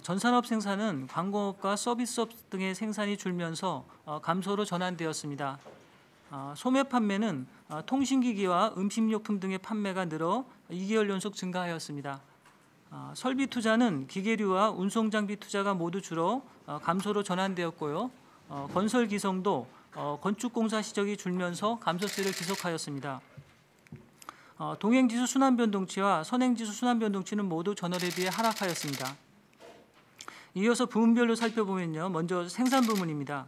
전산업 생산은 광공업과 서비스업 등의 생산이 줄면서 감소로 전환되었습니다. 소매 판매는 통신기기와 음식료품 등의 판매가 늘어 2개월 연속 증가하였습니다. 설비 투자는 기계류와 운송장비 투자가 모두 줄어 감소로 전환되었고요. 건설 기성도 건축공사 시적이 줄면서 감소세를 지속하였습니다. 동행지수 순환변동치와 선행지수 순환변동치는 모두 전월에 비해 하락하였습니다. 이어서 부문별로 살펴보면요. 먼저 생산 부문입니다.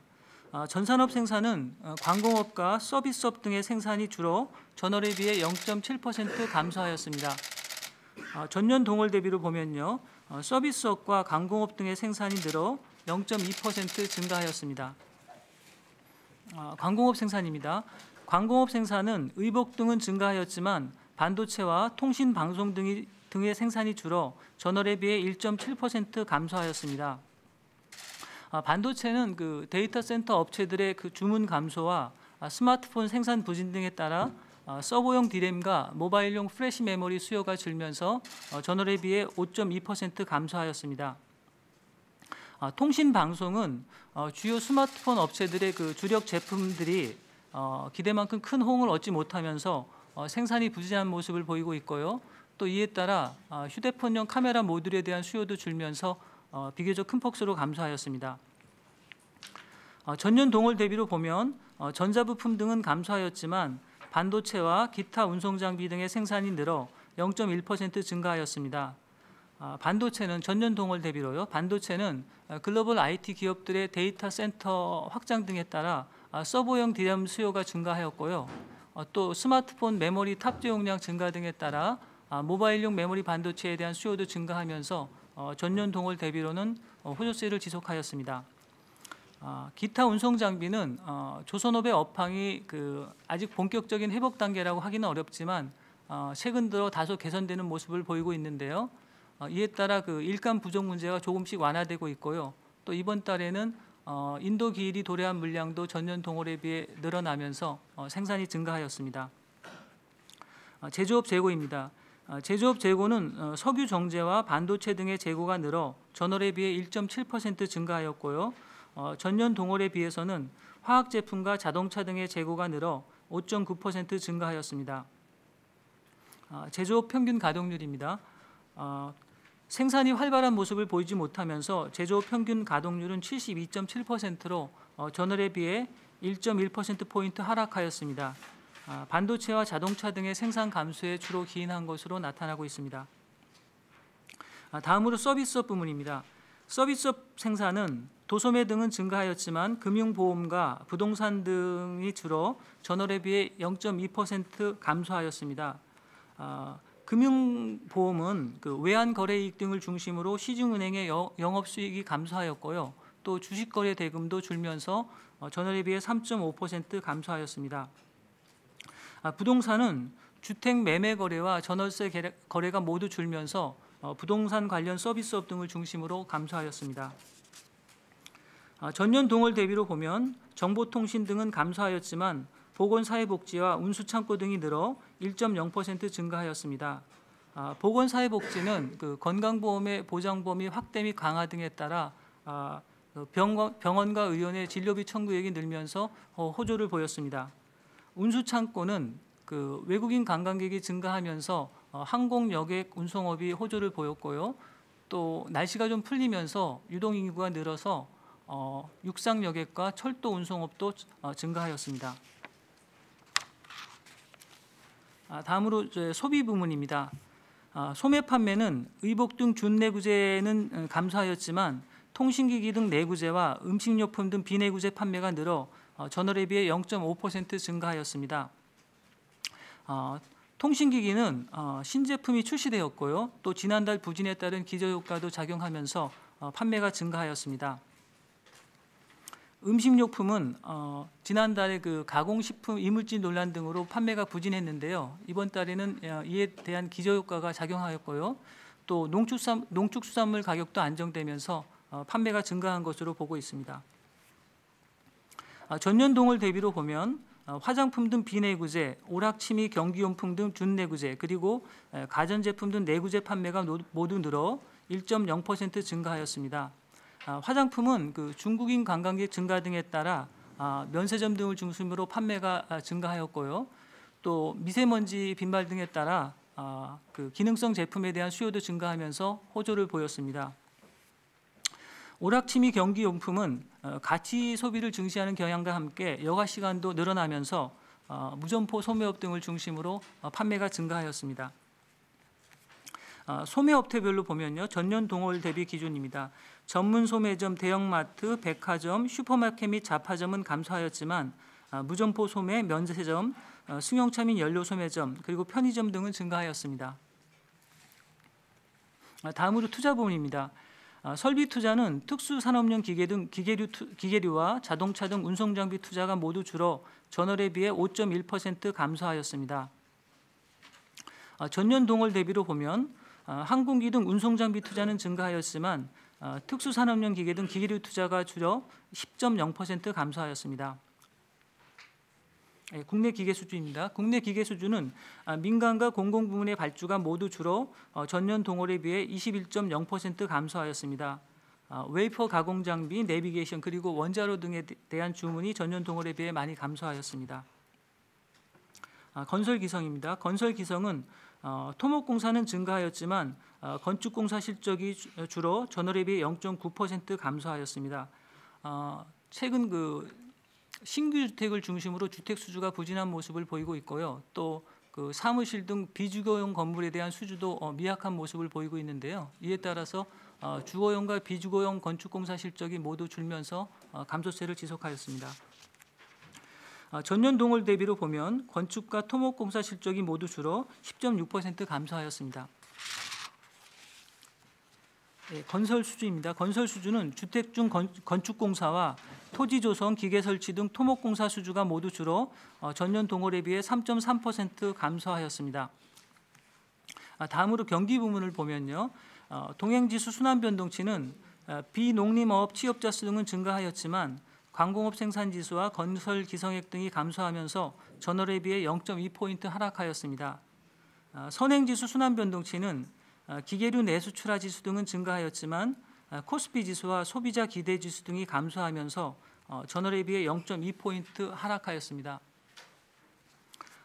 전산업 생산은 광공업과 서비스업 등의 생산이 줄어 전월에 비해 0.7% 감소하였습니다. 전년 동월 대비로 보면요. 서비스업과 광공업 등의 생산이 늘어 0.2% 증가하였습니다. 광공업 생산입니다. 광공업 생산은 의복 등은 증가하였지만 반도체와 통신 방송 등의 생산이 줄어 전월에 비해 1.7% 감소하였습니다. 반도체는 데이터 센터 업체들의 주문 감소와 스마트폰 생산 부진 등에 따라 서버용 D램과 모바일용 플래시 메모리 수요가 줄면서 전월에 비해 5.2% 감소하였습니다. 통신 방송은 주요 스마트폰 업체들의 주력 제품들이 기대만큼 큰 호응을 얻지 못하면서 생산이 부진한 모습을 보이고 있고요. 또 이에 따라 휴대폰용 카메라 모듈에 대한 수요도 줄면서 비교적 큰 폭으로 감소하였습니다. 전년 동월 대비로 보면 전자부품 등은 감소하였지만 반도체와 기타 운송장비 등의 생산이 늘어 0.1% 증가하였습니다. 반도체는 전년 동월 대비로요. 반도체는 글로벌 IT 기업들의 데이터 센터 확장 등에 따라 서버용 DRAM 수요가 증가하였고요. 또 스마트폰 메모리 탑재 용량 증가 등에 따라 모바일용 메모리 반도체에 대한 수요도 증가하면서 전년 동월 대비로는 호조세를 지속하였습니다. 기타 운송 장비는 조선업의 업황이 아직 본격적인 회복 단계라고 하기는 어렵지만 최근 들어 다소 개선되는 모습을 보이고 있는데요. 이에 따라 일감 부족 문제가 조금씩 완화되고 있고요. 또 이번 달에는 인도 기일이 도래한 물량도 전년 동월에 비해 늘어나면서 생산이 증가하였습니다. 제조업 재고입니다. 제조업 재고는 석유 정제와 반도체 등의 재고가 늘어 전월에 비해 1.7% 증가하였고요. 전년 동월에 비해서는 화학 제품과 자동차 등의 재고가 늘어 5.9% 증가하였습니다. 제조업 평균 가동률입니다. 생산이 활발한 모습을 보이지 못하면서 제조업 평균 가동률은 72.7%로 전월에 비해 1.1%포인트 하락하였습니다. 반도체와 자동차 등의 생산 감소에 주로 기인한 것으로 나타나고 있습니다. 다음으로 서비스업 부문입니다. 서비스업 생산은 도소매 등은 증가하였지만 금융보험과 부동산 등이 줄어 전월에 비해 0.2% 감소하였습니다. 금융보험은 외환거래이익 등을 중심으로 시중은행의 영업수익이 감소하였고요. 또 주식거래 대금도 줄면서 전월에 비해 3.5% 감소하였습니다. 부동산은 주택 매매 거래와 전월세 거래가 모두 줄면서 부동산 관련 서비스업 등을 중심으로 감소하였습니다. 전년 동월 대비로 보면 정보통신 등은 감소하였지만 보건사회복지와 운수창고 등이 늘어 1.0% 증가하였습니다. 보건사회복지는 건강보험의 보장 범위 확대 및 강화 등에 따라 병원과 의원의 진료비 청구액이 늘면서 호조를 보였습니다. 운수창고는 외국인 관광객이 증가하면서 항공, 여객, 운송업이 호조를 보였고요. 또 날씨가 좀 풀리면서 유동인구가 늘어서 육상 여객과 철도 운송업도 증가하였습니다. 다음으로 소비 부문입니다. 소매 판매는 의복 등 준내구재는 감소하였지만 통신기기 등 내구재와 음식료품 등 비내구재 판매가 늘어 전월에 비해 0.5% 증가하였습니다. 통신기기는 신제품이 출시되었고요. 또 지난달 부진에 따른 기저효과도 작용하면서 판매가 증가하였습니다. 음식료품은 지난달에 가공식품 이물질 논란 등으로 판매가 부진했는데요. 이번 달에는 이에 대한 기저효과가 작용하였고요. 또 농축수산물 가격도 안정되면서 판매가 증가한 것으로 보고 있습니다. 전년 동월 대비로 보면 화장품 등 비내구재, 오락취미, 경기용품 등 준내구재, 그리고 가전제품 등 내구재 판매가 모두 늘어 1.0% 증가하였습니다. 화장품은 그 중국인 관광객 증가 등에 따라 면세점 등을 중심으로 판매가 증가하였고요. 또 미세먼지 빈발 등에 따라 그 기능성 제품에 대한 수요도 증가하면서 호조를 보였습니다. 오락취미 경기용품은 가치 소비를 중시하는 경향과 함께 여가 시간도 늘어나면서 무점포 소매업 등을 중심으로 판매가 증가하였습니다. 소매업태별로 보면요, 전년 동월 대비 기준입니다. 전문 소매점, 대형마트, 백화점, 슈퍼마켓 및 잡화점은 감소하였지만 무점포 소매, 면세점, 승용차 및 연료 소매점, 그리고 편의점 등은 증가하였습니다. 다음으로 투자 부문입니다. 설비 투자는 특수산업용 기계 등 기계류와 자동차 등 운송장비 투자가 모두 줄어 전월에 비해 5.1% 감소하였습니다. 전년 동월 대비로 보면 항공기 등 운송장비 투자는 증가하였지만 특수산업용 기계 등 기계류 투자가 줄어 10.0% 감소하였습니다. 국내 기계 수주입니다. 국내 기계 수주는 민간과 공공부문의 발주가 모두 줄어 전년 동월에 비해 21.0% 감소하였습니다. 웨이퍼 가공 장비, 내비게이션 그리고 원자로 등에 대한 주문이 전년 동월에 비해 많이 감소하였습니다. 건설 기성입니다. 건설 기성은 토목공사는 증가하였지만 건축공사 실적이 줄어 전월에 비해 0.9% 감소하였습니다. 최근 그 신규 주택을 중심으로 주택 수주가 부진한 모습을 보이고 있고요. 또 그 사무실 등 비주거용 건물에 대한 수주도 미약한 모습을 보이고 있는데요. 이에 따라서 주거용과 비주거용 건축공사 실적이 모두 줄면서 감소세를 지속하였습니다. 전년 동월 대비로 보면 건축과 토목공사 실적이 모두 줄어 10.6% 감소하였습니다. 건설 수주입니다. 건설 수주는 주택 중 건축공사와 토지 조성, 기계 설치 등 토목공사 수주가 모두 줄어 전년 동월에 비해 3.3% 감소하였습니다. 다음으로 경기 부문을 보면요, 동행지수 순환 변동치는 비농림업 취업자 수 등은 증가하였지만 광공업 생산지수와 건설 기성액 등이 감소하면서 전월에 비해 0.2포인트 하락하였습니다. 선행지수 순환 변동치는 기계류 내수출하 지수 등은 증가하였지만 코스피 지수와 소비자 기대 지수 등이 감소하면서 전월에 비해 0.2포인트 하락하였습니다.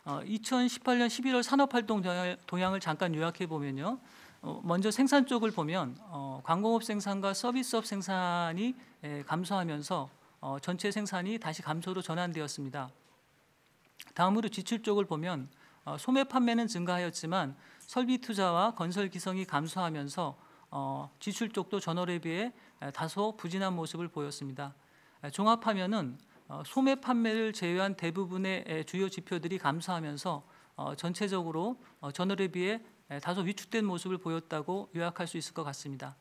2018년 11월 산업활동 동향을 잠깐 요약해 보면요. 먼저 생산 쪽을 보면 광공업 생산과 서비스업 생산이 감소하면서 전체 생산이 다시 감소로 전환되었습니다. 다음으로 지출 쪽을 보면 소매 판매는 증가하였지만 설비 투자와 건설 기성이 감소하면서 지출 쪽도 전월에 비해 다소 부진한 모습을 보였습니다. 종합하면은 소매 판매를 제외한 대부분의 주요 지표들이 감소하면서 전체적으로 전월에 비해 다소 위축된 모습을 보였다고 요약할 수 있을 것 같습니다.